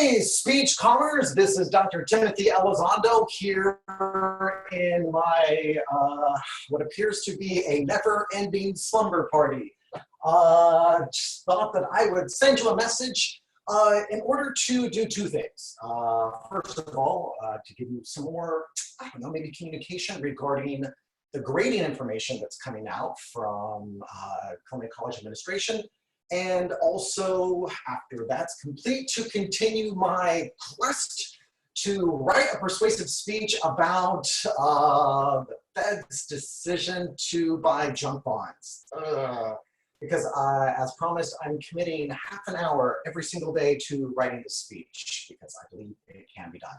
Hey, speech comers, this is Dr. Timothy Elizondo here in my, what appears to be a never-ending slumber party. Just thought that I would send you a message in order to do two things. First of all, to give you some more, I don't know, maybe communication regarding the grading information that's coming out from Columbia College Administration. And also, after that's complete, to continue my quest to write a persuasive speech about the Fed's decision to buy junk bonds. Because as promised, I'm committing half an hour every single day to writing this speech because I believe it can be done.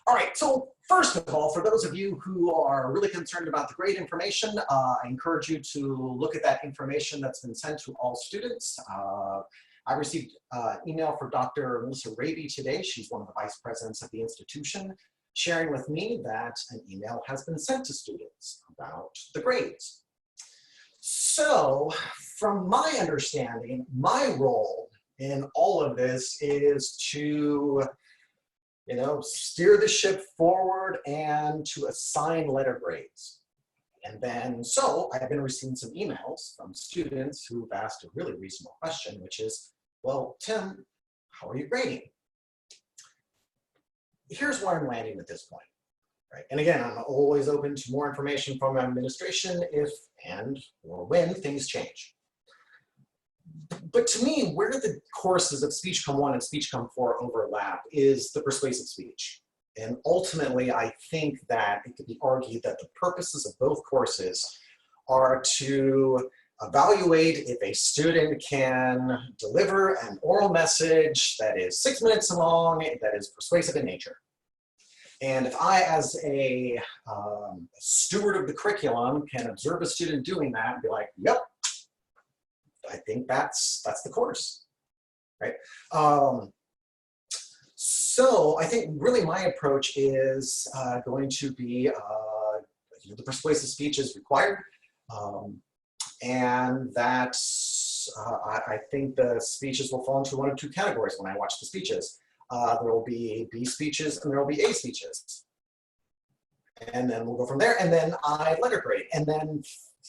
All right, so first of all, for those of you who are really concerned about the grade information, I encourage you to look at that information that's been sent to all students. I received an email from Dr. Melissa Raby today. She's one of the vice presidents of the institution, sharing with me that an email has been sent to students about the grades. So, from my understanding, my role in all of this is to steer the ship forward and to assign letter grades. And then, so I've been receiving some emails from students who've asked a really reasonable question, which is, well, Tim, how are you grading? Here's where I'm landing at this point, right? And again, I'm always open to more information from administration if or when things change. But to me, where the courses of Speech Com 1 and Speech Com 4 overlap is the persuasive speech. And ultimately, I think that it could be argued that the purposes of both courses are to evaluate if a student can deliver an oral message that is 6 minutes long, that is persuasive in nature. And if I, as a steward of the curriculum, can observe a student doing that and be like, yep, I think that's the course, right? So I think really my approach is going to be, the persuasive speech is required, and that I think the speeches will fall into one of two categories when I watch the speeches. There will be B speeches and there will be A speeches. And then we'll go from there, and then I letter grade. And then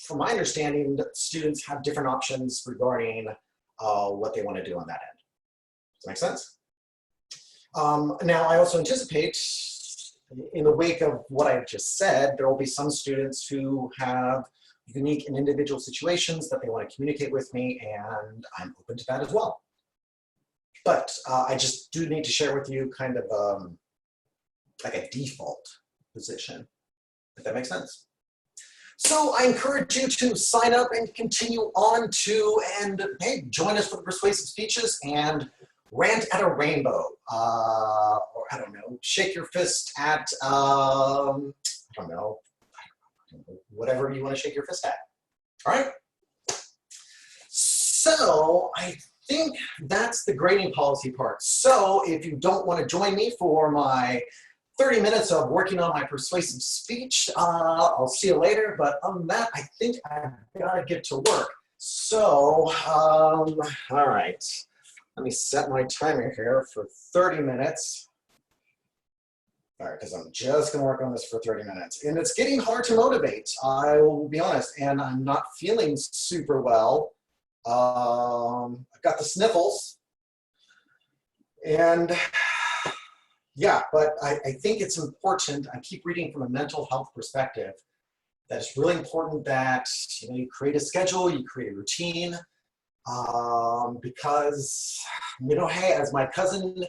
from my understanding, students have different options regarding what they want to do on that end. Does that make sense? Now, I also anticipate, in the wake of what I've just said, there will be some students who have unique and individual situations that they want to communicate with me, and I'm open to that as well. But I just do need to share with you kind of like a default position, if that makes sense. So I encourage you to sign up and continue on to, and hey, join us for the persuasive speeches and rant at a rainbow, or I don't know, shake your fist at, I don't know, whatever you want to shake your fist at. All right? So I think that's the grading policy part. So if you don't want to join me for my 30 minutes of working on my persuasive speech, I'll see you later. But other than that, I think I've got to get to work. So, all right. Let me set my timer here for 30 minutes. All right, because I'm just going to work on this for 30 minutes. And it's getting hard to motivate, I will be honest. And I'm not feeling super well. I've got the sniffles. And yeah, but I think it's important, I keep reading from a mental health perspective, that it's really important that you create a schedule, you create a routine, because, hey, as my cousin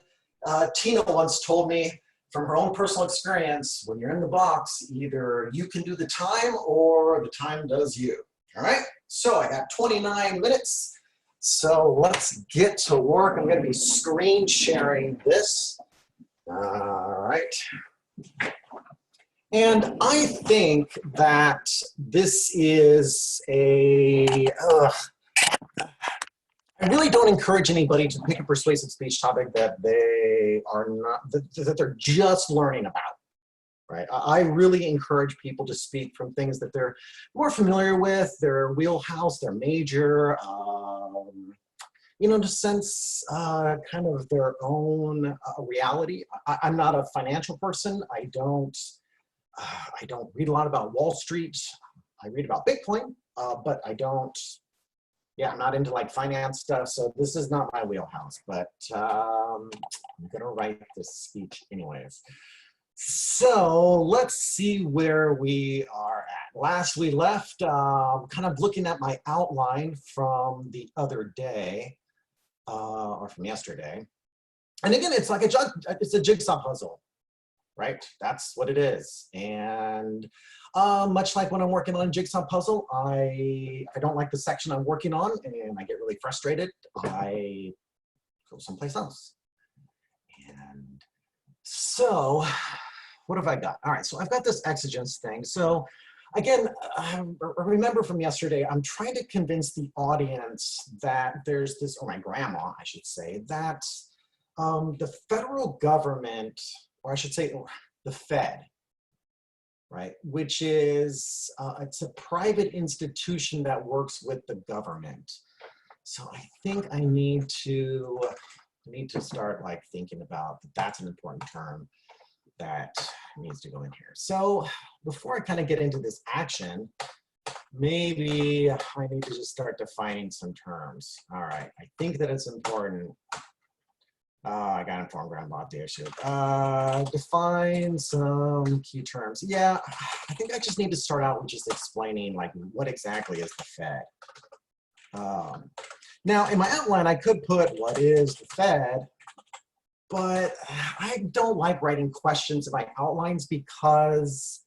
Tina once told me from her own personal experience, when you're in the box, either you can do the time or the time does you, all right? So I got 29 minutes, so let's get to work. I'm gonna be screen sharing this. All right. And I think that this is I really don't encourage anybody to pick a persuasive speech topic that they are not, that they're just learning about, right? I really encourage people to speak from things that they're more familiar with, their wheelhouse, their major, you know, to sense kind of their own reality. I'm not a financial person. I don't read a lot about Wall Street. I read about Bitcoin, but I don't, yeah, I'm not into like finance stuff. So this is not my wheelhouse, but I'm gonna write this speech anyways. So let's see where we are at. Last we left, kind of looking at my outline from the other day, or from yesterday. And again, it's like it's a jigsaw puzzle, right? That's what it is. And much like when I'm working on a jigsaw puzzle, I don't like the section I'm working on and I get really frustrated. I go someplace else. And so what have I got? All right, so I've got this exigence thing. So again, remember from yesterday, I'm trying to convince the audience that there's this, or my grandma, I should say, that the federal government, or I should say the Fed, right, which is, it's a private institution that works with the government. So I think I need to start like thinking about that's an important term that needs to go in here. So before I kind of get into this action, maybe I need to just start defining some terms. All right, I think that it's important. I got informed grandma there. Define some key terms. Yeah, I think I just need to start out with just explaining like what exactly is the Fed. Now in my outline, I could put what is the Fed, but I don't like writing questions in my outlines because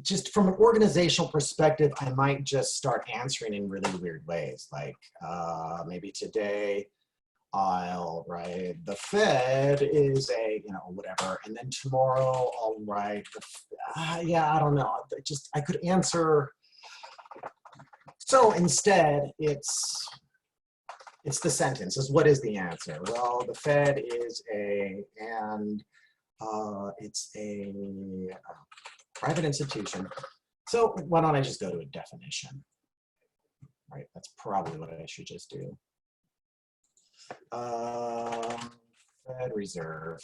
just from an organizational perspective, I might just start answering in really weird ways. Like maybe today I'll write the Fed is a, you know, whatever. And then tomorrow I'll write, yeah, I don't know. I could answer. So instead it's the sentence, is what is the answer? Well, the Fed is and it's a private institution. So why don't I just go to a definition? Right, that's probably what I should just do. Fed Reserve.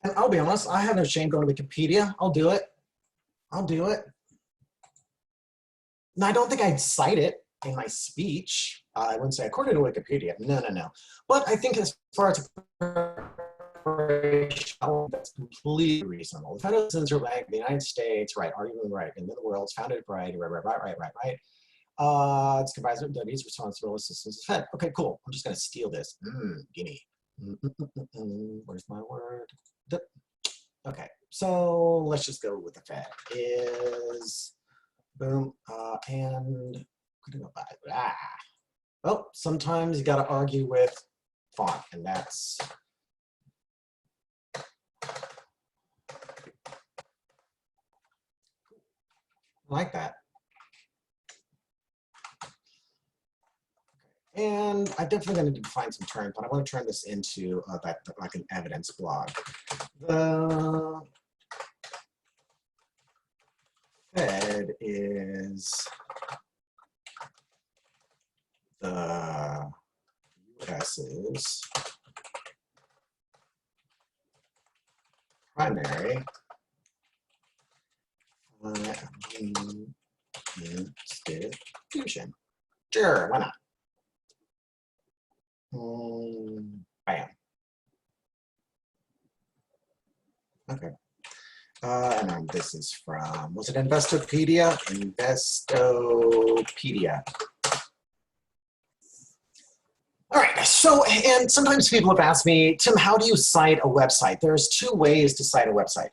And I'll be honest, I have no shame going to Wikipedia. I'll do it. I'll do it. Now, I don't think I'd cite it in my speech. I wouldn't say according to Wikipedia. No, no, no. But I think as far as that's completely reasonable. The Federal Reserve Bank of the United States, right, arguably right, and then the world's founded right. It's comprised of duties, responsible assistance, Fed. Okay, cool. I'm just going to steal this. Guinea. Where's my word? Okay, so let's just go with the Fed. Is boom and go by. Well, sometimes you got to argue with font, and that's I like that. And I'm definitely going to define some terms, but I want to turn this into like an evidence blog. The Fed is the US's primary institution. Sure, why not? Bam. Okay. And then this is from, was it Investopedia? Investopedia. All right, so, and sometimes people have asked me, Tim, how do you cite a website? There's two ways to cite a website.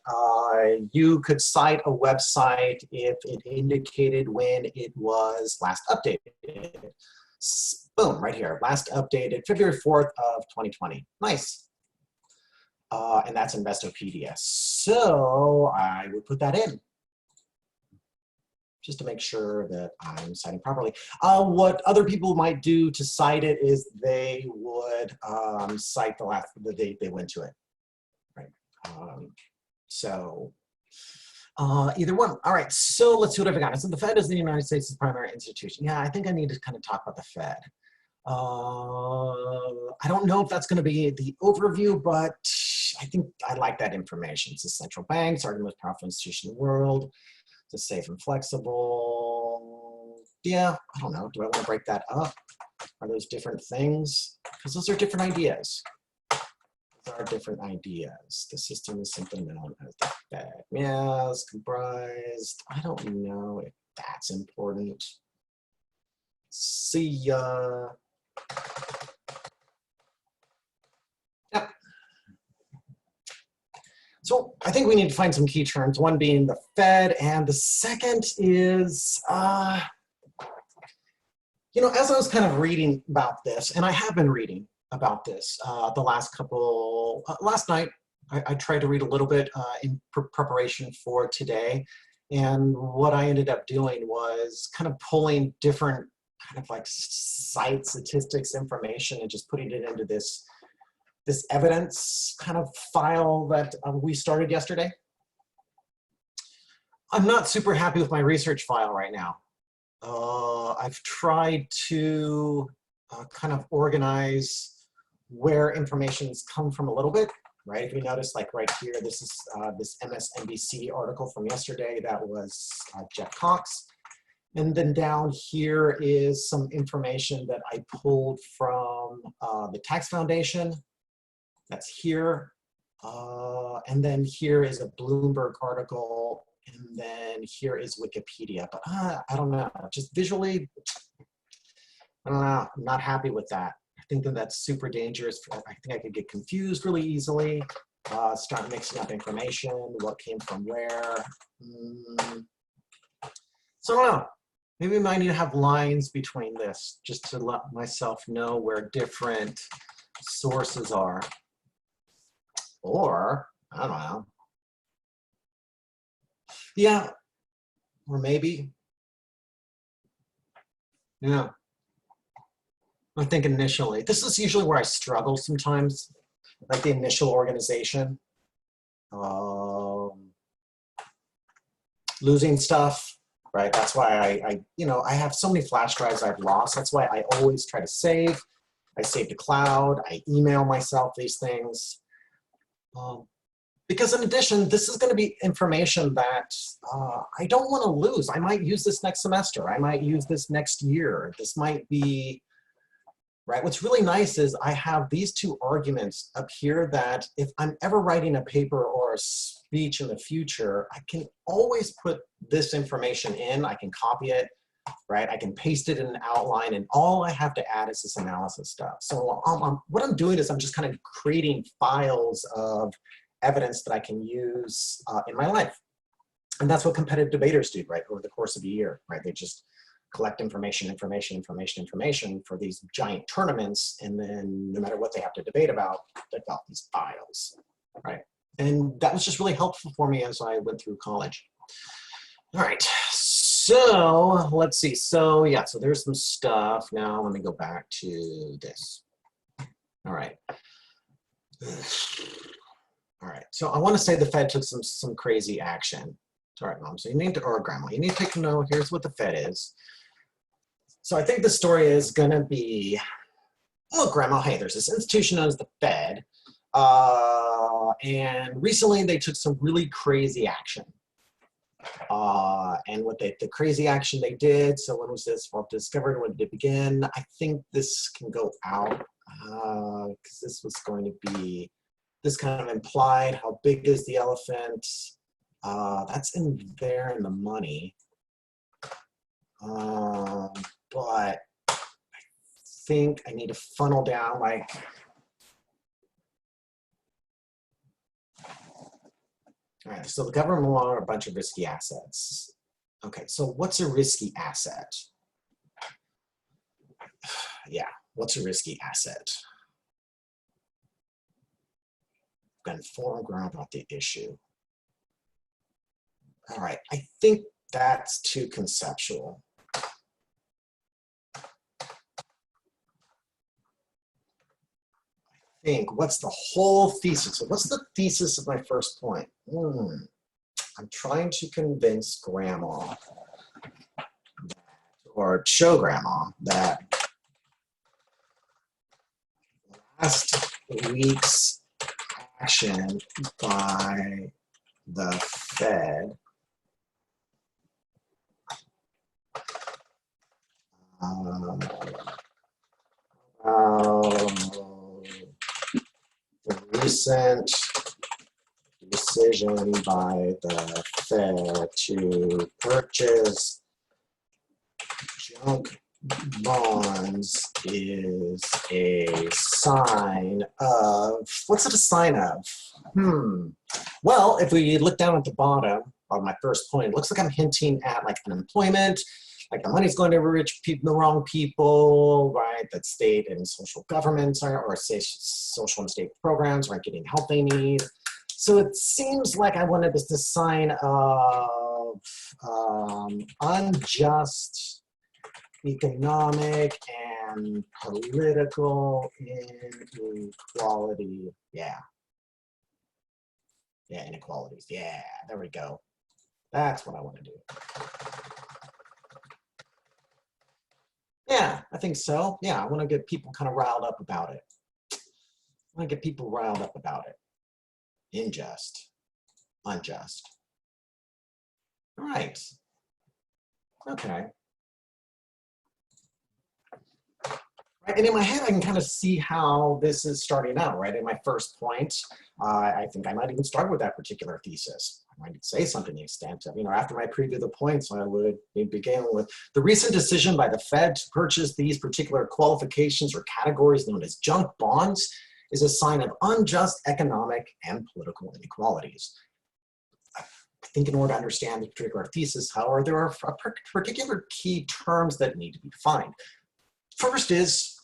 You could cite a website if it indicated when it was last updated. Boom, right here, last updated February 4th of 2020. Nice. And that's Investopedia. So I would put that in just to make sure that I'm citing properly. What other people might do to cite it is they would cite the date they went to it, right? So Either one. All right, so let's see what I've got. So the Fed is the United States' primary institution. Yeah, I think I need to kind of talk about the Fed. I don't know if that's going to be the overview, but I think I like that information. It's a central bank, it's the most powerful institution in the world. It's safe and flexible. Yeah, I don't know. Do I want to break that up? Are those different things? Because those are different ideas. Those are different ideas. The system is simply known as the Fed. Yeah, it's comprised. I don't know if that's important. See ya. Yep. So I think we need to find some key terms, one being the Fed, and the second is, you know, as I was kind of reading about this, and I have been reading about this the last last night, I tried to read a little bit in preparation for today, and what I ended up doing was kind of pulling different kind of like site statistics information and just putting it into this evidence kind of file that we started yesterday. I'm not super happy with my research file right now. I've tried to kind of organize where information's come from a little bit, right? If you notice, like right here, this is this MSNBC article from yesterday that was Jeff Cox. And then down here is some information that I pulled from the Tax Foundation. That's here. And then here is a Bloomberg article. And then here is Wikipedia. But I don't know, just visually, I don't know, I'm not happy with that. I think that that's super dangerous. I think I could get confused really easily, start mixing up information, what came from where. So I don't know. Maybe I might need to have lines between this just to let myself know where different sources are. Or, I don't know. Yeah, or maybe. Yeah. I think initially, this is usually where I struggle sometimes, like the initial organization. Losing stuff. Right, that's why I have so many flash drives I've lost. That's why I always try to save. I save to cloud. I email myself these things. Because in addition, this is going to be information that I don't want to lose. I might use this next semester. I might use this next year. This might be, right? What's really nice is I have these two arguments up here that if I'm ever writing a paper or a speech in the future, I can always put this information in. I can copy it, right? I can paste it in an outline, and all I have to add is this analysis stuff. So what I'm doing is I'm just kind of creating files of evidence that I can use in my life. And that's what competitive debaters do, right? Over the course of a year, right? They just collect information for these giant tournaments, and then no matter what they have to debate about, they've got these files, right? And that was just really helpful for me as I went through college. All right, so let's see. So yeah, so there's some stuff. Now let me go back to this. All right. All right, so I want to say the Fed took some crazy action. All right, Mom, so you need to, or Grandma, you need to take a note. Here's what the Fed is. So I think the story is gonna be, oh, Grandma, hey, there's this institution known as the Fed. And recently they took some really crazy action. And what the crazy action they did, so when was this? Well, discovered, when did it begin? I think this can go out because this was going to be, this kind of implied how big is the elephant. That's in there in the money. But I think I need to funnel down like, all right, so the government will own a bunch of risky assets. Okay, so what's a risky asset? Yeah, what's a risky asset? Got informed ground about the issue. All right, I think that's too conceptual. Think, what's the whole thesis? So what's the thesis of my first point? I'm trying to convince grandma or show grandma that last week's action by the Fed the recent decision by the Fed to purchase junk bonds is a sign of, what's it a sign of? Well, if we look down at the bottom of my first point, it looks like I'm hinting at like unemployment, like the money's going to rich people, the wrong people, right? That state and social governments are, or say social and state programs aren't getting help they need. So it seems like I wanted this sign of unjust economic and political inequality. Yeah, inequalities. Yeah, there we go. That's what I want to do. Yeah, I think so. Yeah, I want to get people kind of riled up about it. I want to get people riled up about it. Unjust. All right. Okay. Right, and in my head, I can kind of see how this is starting out, right? In my first point, I think I might even start with that particular thesis. I might say something to the extent of, after my preview of the points, I would begin with the recent decision by the Fed to purchase these particular qualifications or categories known as junk bonds is a sign of unjust economic and political inequalities. I think in order to understand the particular thesis, however, there are particular key terms that need to be defined. First is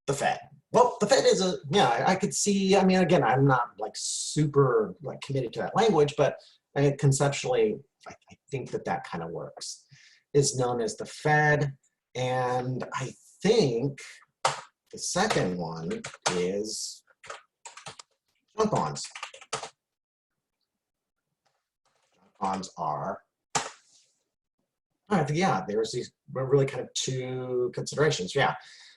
the Fed. Well, the Fed is I could see, again, I'm not like super like committed to that language, but conceptually, I think that kind of works. Is known as the Fed, and I think the second one is junk bonds. Junk bonds are, there's these really kind of two considerations,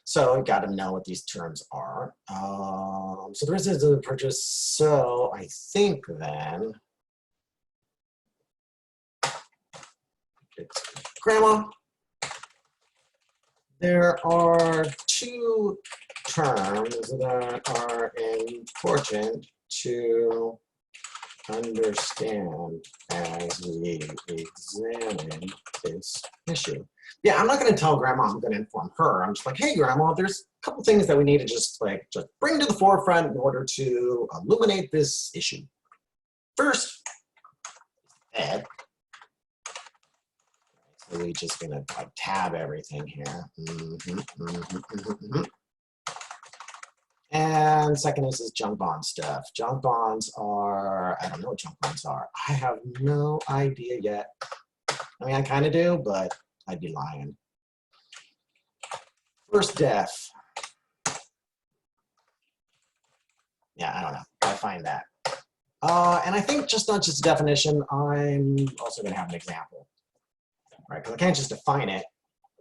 So I got to know what these terms are. So there is a purchase. So I think then it's grandma. There are two terms that are important to understand as we examine this issue. Yeah, I'm not going to tell grandma I'm going to inform her. I'm just like, hey, grandma, there's a couple things that we need to just bring to the forefront in order to illuminate this issue. First, Ed. So we're just going to tab everything here. And second is this junk bond stuff. Junk bonds are, I don't know what junk bonds are. I have no idea yet. I kind of do, but I'd be lying. First def. Yeah, I don't know. I find that. And I think just not just a definition, I'm also going to have an example. Right? Because I can't just define it.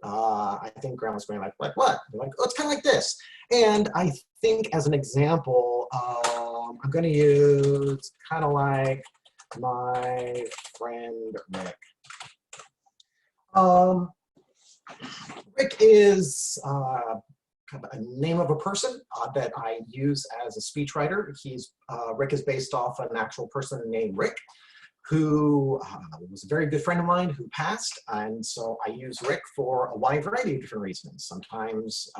I think grandma's going like what? They're like, oh, it's kind of like this. And I think as an example, I'm going to use kind of like my friend Rick. Rick is kind of a name of a person that I use as a speechwriter. Rick is based off an actual person named Rick, who was a very good friend of mine who passed. And so I use Rick for a wide variety of different reasons. Sometimes,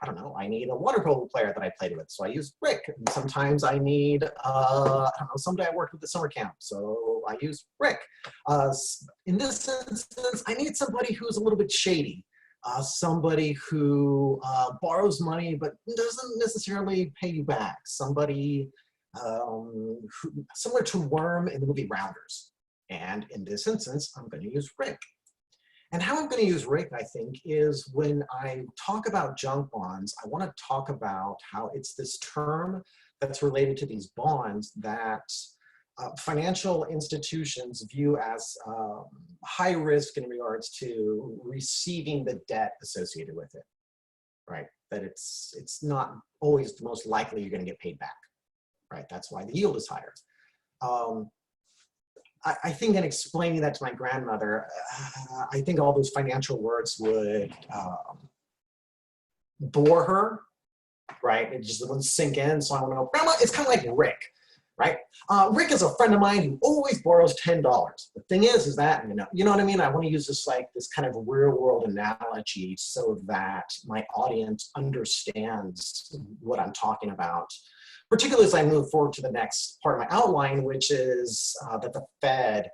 I don't know, I need a water polo player that I played with, so I use Rick. And sometimes I need, I don't know, someday I worked with the summer camp, so I use Rick. In this instance, I need somebody who's a little bit shady. Somebody who borrows money but doesn't necessarily pay you back. Somebody similar to Worm in the movie Rounders. And in this instance, I'm going to use Rick. And how I'm going to use Rick, I think, is when I talk about junk bonds, I want to talk about how it's this term that's related to these bonds that financial institutions view as high risk in regards to receiving the debt associated with it, right? That it's not always the most likely you're going to get paid back, right? That's why the yield is higher. I think in explaining that to my grandmother, I think all those financial words would bore her, right? It just wouldn't sink in. So I want to know, Grandma, it's kind of like Rick, right? Rick is a friend of mine who always borrows $10. The thing is that, you know what I mean? I want to use this kind of real world analogy so that my audience understands what I'm talking about, particularly as I move forward to the next part of my outline, which is that the Fed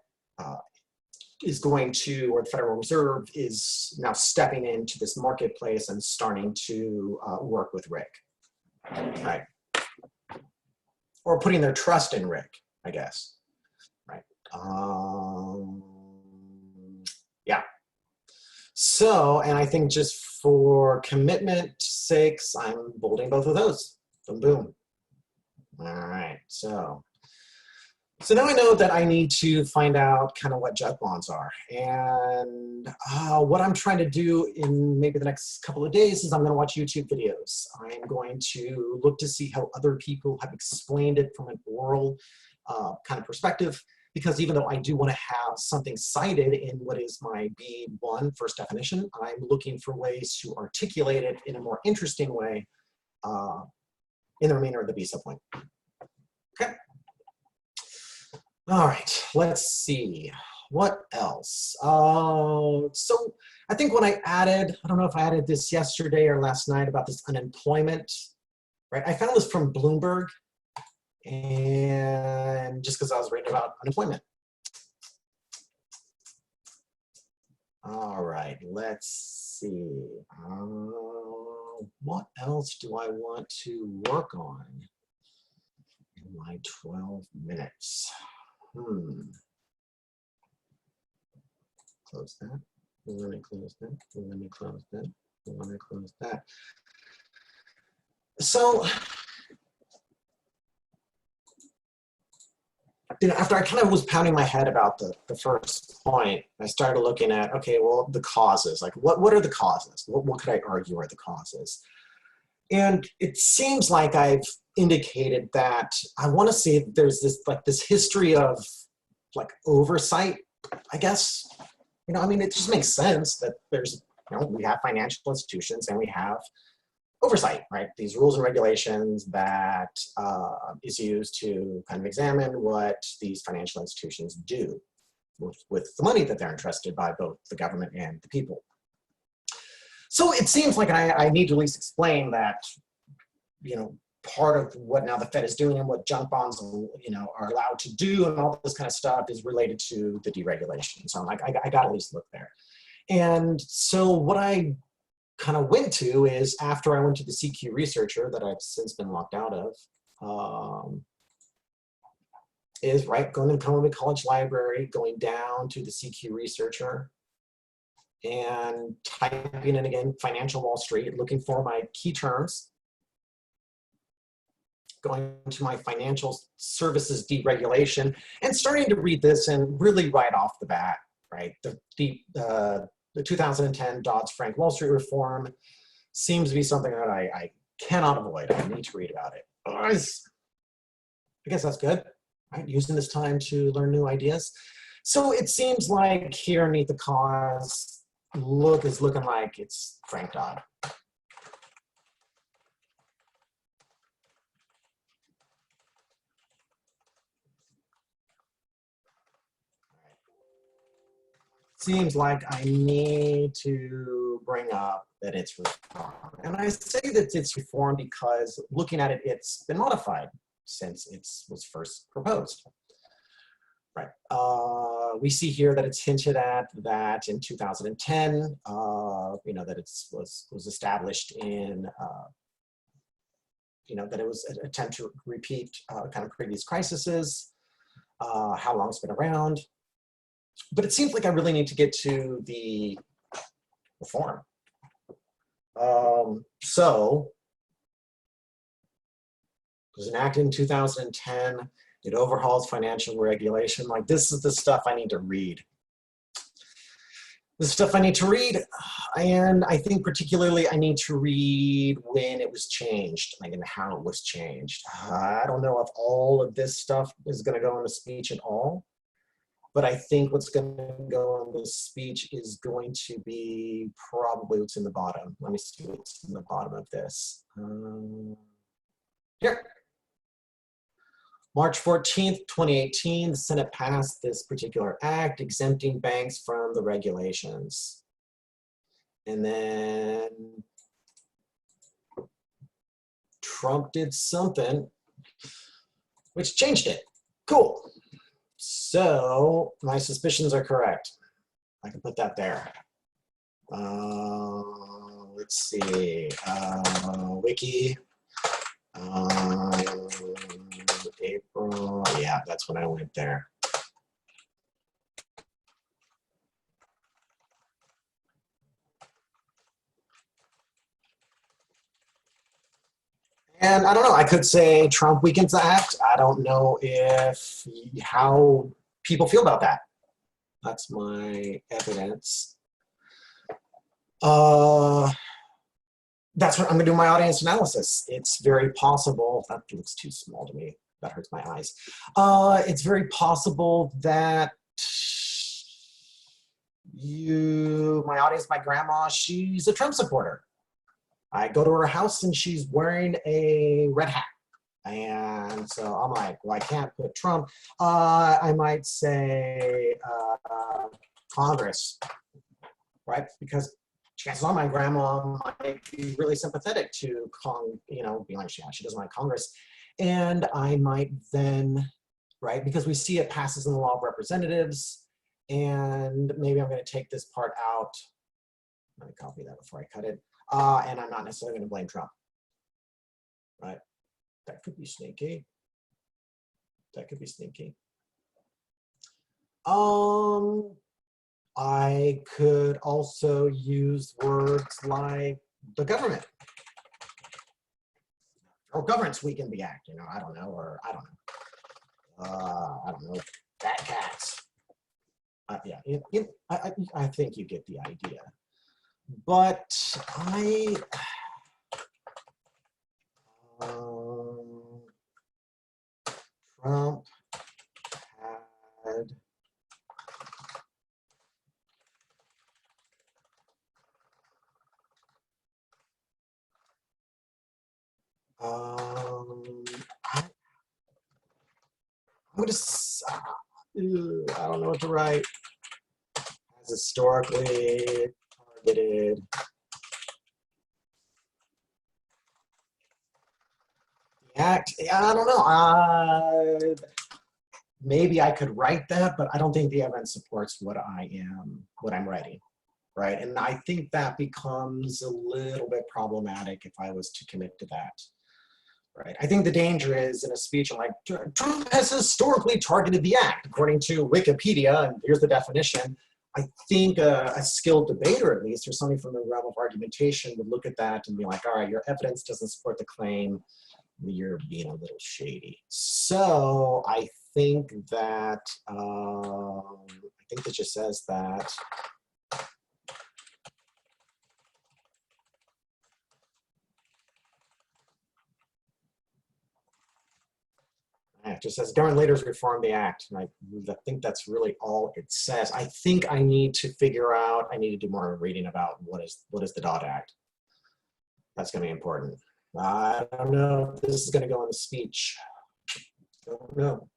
is going to, or the Federal Reserve is now stepping into this marketplace and starting to work with Rick, right? Or putting their trust in Rick, I guess, right? Yeah. So, and I think just for commitment sakes, I'm bolding both of those. Boom, boom. All right, so now I know that I need to find out kind of what junk bonds are. And what I'm trying to do in maybe the next couple of days is I'm going to watch YouTube videos. I'm going to look to see how other people have explained it from an oral kind of perspective, because even though I do want to have something cited in what is my B1 first definition, I'm looking for ways to articulate it in a more interesting way in the remainder of the B subpoint. Okay. All right, let's see. What else? So I think when I added, I don't know if I added this yesterday or last night about this unemployment, right? I found this from Bloomberg, and just because I was reading about unemployment. All right, let's see. What else do I want to work on in my 12 minutes? Close that. Let me close that. Let me close that. Let me close that. So, after I kind of was pounding my head about the first point, I started looking at, okay, well, the causes. Like, what are the causes? What could I argue are the causes? And it seems like I've indicated that I want to say there's this history of oversight, I guess. I mean, it just makes sense that there's, we have financial institutions and we have oversight, right? These rules and regulations that is used to kind of examine what these financial institutions do with the money that they're entrusted by both the government and the people. So it seems like I need to at least explain that, part of what now the Fed is doing and what junk bonds, are allowed to do and all this kind of stuff is related to the deregulation. So I'm like, I got to at least look there. And so what I kind of went to is, after I went to the CQ researcher that I've since been locked out of, is going to Columbia College Library, going down to the CQ researcher and typing in again, financial Wall Street, looking for my key terms, going to my financial services deregulation, and starting to read this, and really right off the bat, right, the 2010 Dodd-Frank Wall Street reform seems to be something that I cannot avoid. I need to read about it. I guess that's good, right? Using this time to learn new ideas. So it seems like here underneath the cause, is looking like it's Frank Dodd. Seems like I need to bring up that it's reform. And I say that it's reform because looking at it, it's been modified since it was first proposed. Right. We see here that it's hinted at that in 2010, that it was established in, that it was an attempt to repeat kind of previous crises, how long it's been around. But it seems like I really need to get to the reform. So it was enacted in 2010. It overhauls financial regulation. Like, this is the stuff I need to read. The stuff I need to read, and I think particularly I need to read when it was changed, like, and how it was changed. I don't know if all of this stuff is going to go in the speech at all, but I think what's going to go in this speech is going to be probably what's in the bottom. Let me see what's in the bottom of this. Here. March 14th, 2018, the Senate passed this particular act exempting banks from the regulations. And then Trump did something which changed it. Cool. So my suspicions are correct. I can put that there. Let's see, wiki. April, yeah, that's when I went there. And I don't know, I could say Trump weakens the act. I don't know how people feel about that. That's my evidence. That's what I'm gonna do my audience analysis. It's very possible, that looks too small to me. That hurts my eyes. It's very possible that my audience, my grandma, she's a Trump supporter. I go to her house and she's wearing a red hat. And so I'm like, well, I can't put Trump. I might say Congress, right? Because chances are my grandma might be really sympathetic to, being like, she doesn't like Congress. And I might then, right, because we see it passes in the law of representatives, and maybe I'm going to take this part out. Let me copy that before I cut it. And I'm not necessarily going to blame Trump, right? That could be sneaky. That could be sneaky. I could also use words like the government. Or government's weakened the act, I don't know, or I don't know, fat cats. Yeah, I think you get the idea. But Trump had I don't know what to write. Has historically targeted the act. I don't know. Maybe I could write that, but I don't think the evidence supports what I'm writing, right? And I think that becomes a little bit problematic if I was to commit to that. Right. I think the danger is in a speech, I'm like, Trump has historically targeted the act, according to Wikipedia, and here's the definition. I think a skilled debater, at least, or somebody from the realm of argumentation would look at that and be like, all right, your evidence doesn't support the claim. You're being a little shady. So I think that, just says that it just says government leaders reform the act. And I think that's really all it says. I think I need to figure out, I need to do more reading about what is the Dodd Act. That's going to be important. I don't know if this is going to go in the speech. Don't know.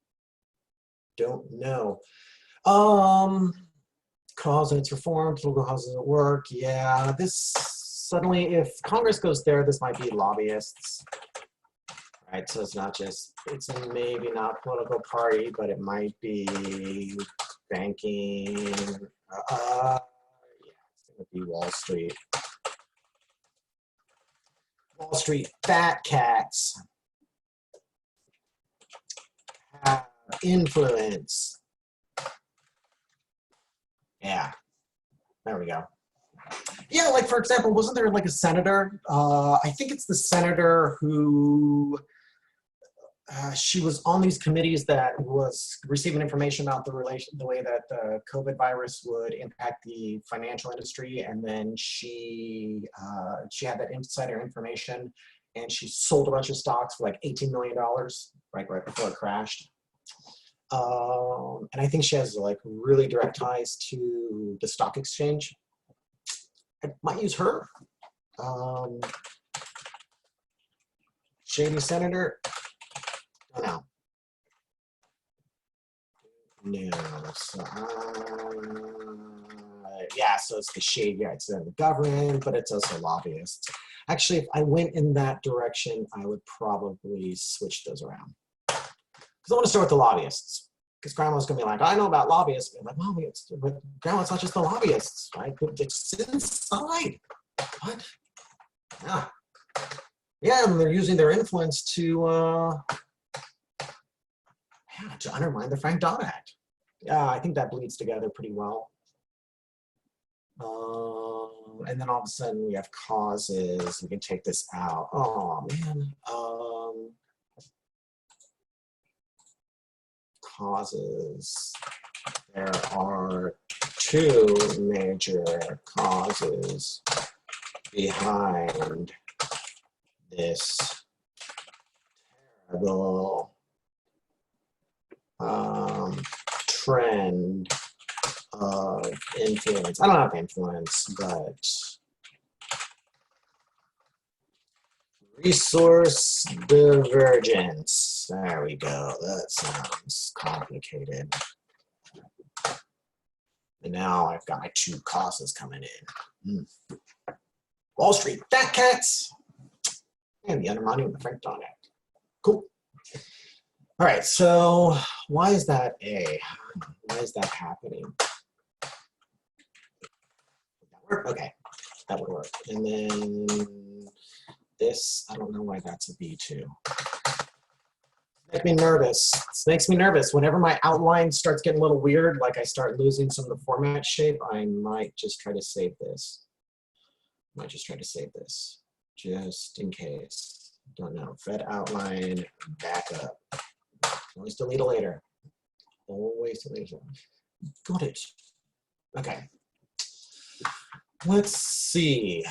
Cause and its reform, political houses at work. Yeah, this suddenly, if Congress goes there, this might be lobbyists. Right, so it's maybe not political party, but it might be banking. Yeah, it's gonna be Wall Street. Wall Street fat cats have influence. Yeah, there we go. Yeah, like for example, wasn't there like a senator? I think it's the senator who she was on these committees that was receiving information about the way that the COVID virus would impact the financial industry, and then she had that insider information, and she sold a bunch of stocks for like $18 million right before it crashed. And I think she has like really direct ties to the stock exchange. I might use her. Shady senator. No. No. So, yeah, so it's the shade, yeah, it's the government, but it's also lobbyists. Actually, if I went in that direction, I would probably switch those around. Because I want to start with the lobbyists. Because grandma's going to be like, I know about lobbyists. I'm like, well, but grandma, it's not just the lobbyists, right? It's inside. What? Yeah. Yeah, and they're using their influence to undermine the Frank Dodd Act. Yeah, I think that bleeds together pretty well. And then all of a sudden we have causes. We can take this out. Oh, man. Causes. There are two major causes behind this terrible trend of influence. I don't have influence, but resource divergence. There we go. That sounds complicated. And now I've got my two causes coming in. Wall Street fat cats and the undermining of the Frank Dodd Act. Cool. All right, so why is that A? Why is that happening? Would that work? Okay, that would work. And then this, I don't know why that's a B2. Makes me nervous. This makes me nervous. Whenever my outline starts getting a little weird, like I start losing some of the format shape, I might just try to save this. Just in case. Don't know. Fed outline, back up. Always delete it later. Always delete it. Got it. Okay. Let's see.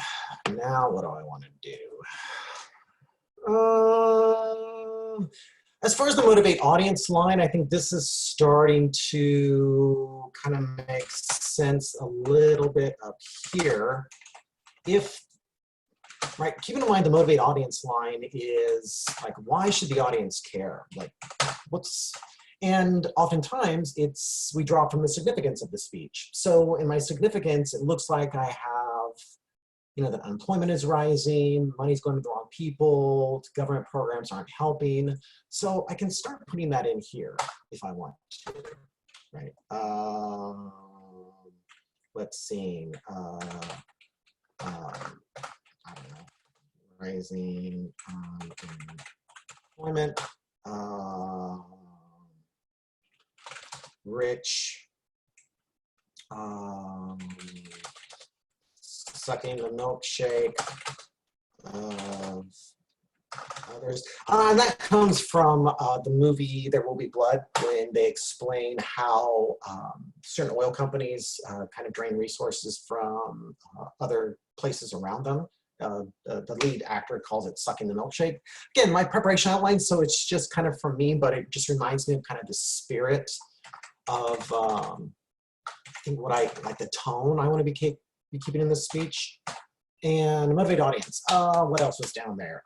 Now what do I want to do? As far as the motivate audience line, I think this is starting to kind of make sense a little bit up here. Right, keeping in mind the motivate audience line is like, why should the audience care? Like, and oftentimes we draw from the significance of the speech. So in my significance, it looks like I have, that unemployment is rising, money's going to the wrong people, government programs aren't helping. So I can start putting that in here if I want to, right? Let's see. I don't know, rising employment, rich, sucking the milkshake of others. And that comes from the movie There Will Be Blood, when they explain how certain oil companies kind of drain resources from other places around them. The lead actor calls it sucking the milkshake. Again, my preparation outline, so it's just kind of from me, but it just reminds me of kind of the spirit of, I think what I, like the tone I want to be keeping in this speech. And motivate audience. What else was down there?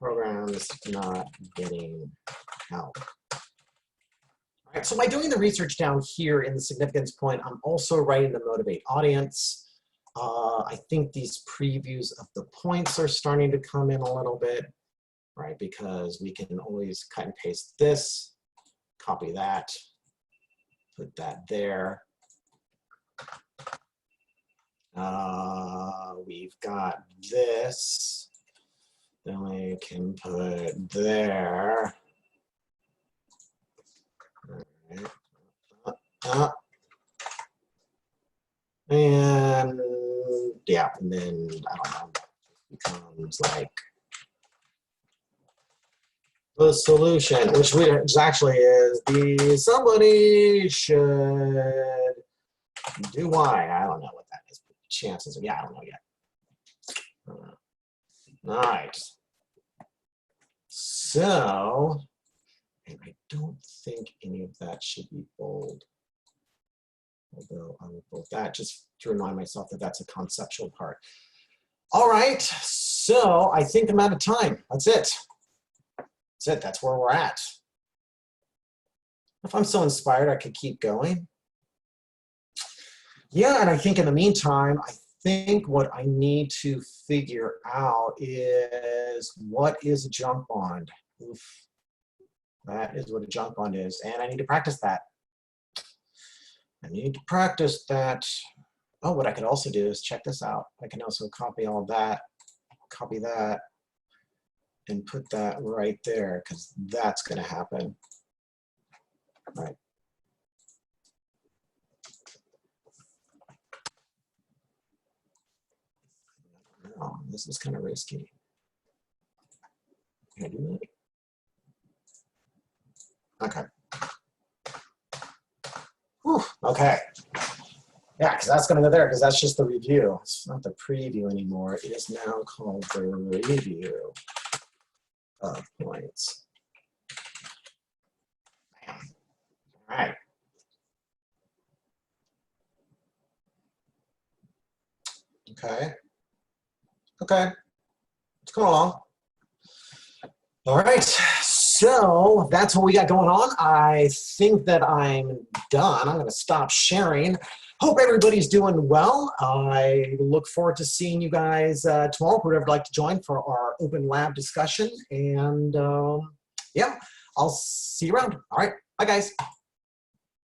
Programs not getting help. All right, so by doing the research down here in the significance point, I'm also writing the motivate audience. I think these previews of the points are starting to come in a little bit, right? Because we can always cut and paste this, copy that, put that there. We've got this, then we can put there. And yeah, and then I don't know, it becomes like the solution, which actually is the somebody should do why. I don't know what that is. Chances of, yeah, I don't know yet. All right. So, and I don't think any of that should be bold. Although I will bold that just to remind myself that that's a conceptual part. All right, so I think I'm out of time. That's it. That's it, that's where we're at. If I'm so inspired, I could keep going. Yeah, and I think in the meantime, I think what I need to figure out is what is a junk bond? Oof. That is what a junk bond is, and I need to practice that. I need to practice that. Oh, what I could also do is check this out. I can also copy all that, copy that, and put that right there, because that's going to happen. All right. Oh, this is kind of risky. Can I do that? Okay. Whew, okay. Yeah, because that's going to go there, because that's just the review. It's not the preview anymore. It is now called the review of points. Bam. All right. Okay. Okay. It's going along. All right. So that's what we got going on. I think that I'm done. I'm going to stop sharing. Hope everybody's doing well. I look forward to seeing you guys tomorrow, whoever would like to join for our open lab discussion. And yeah, I'll see you around. All right. Bye, guys.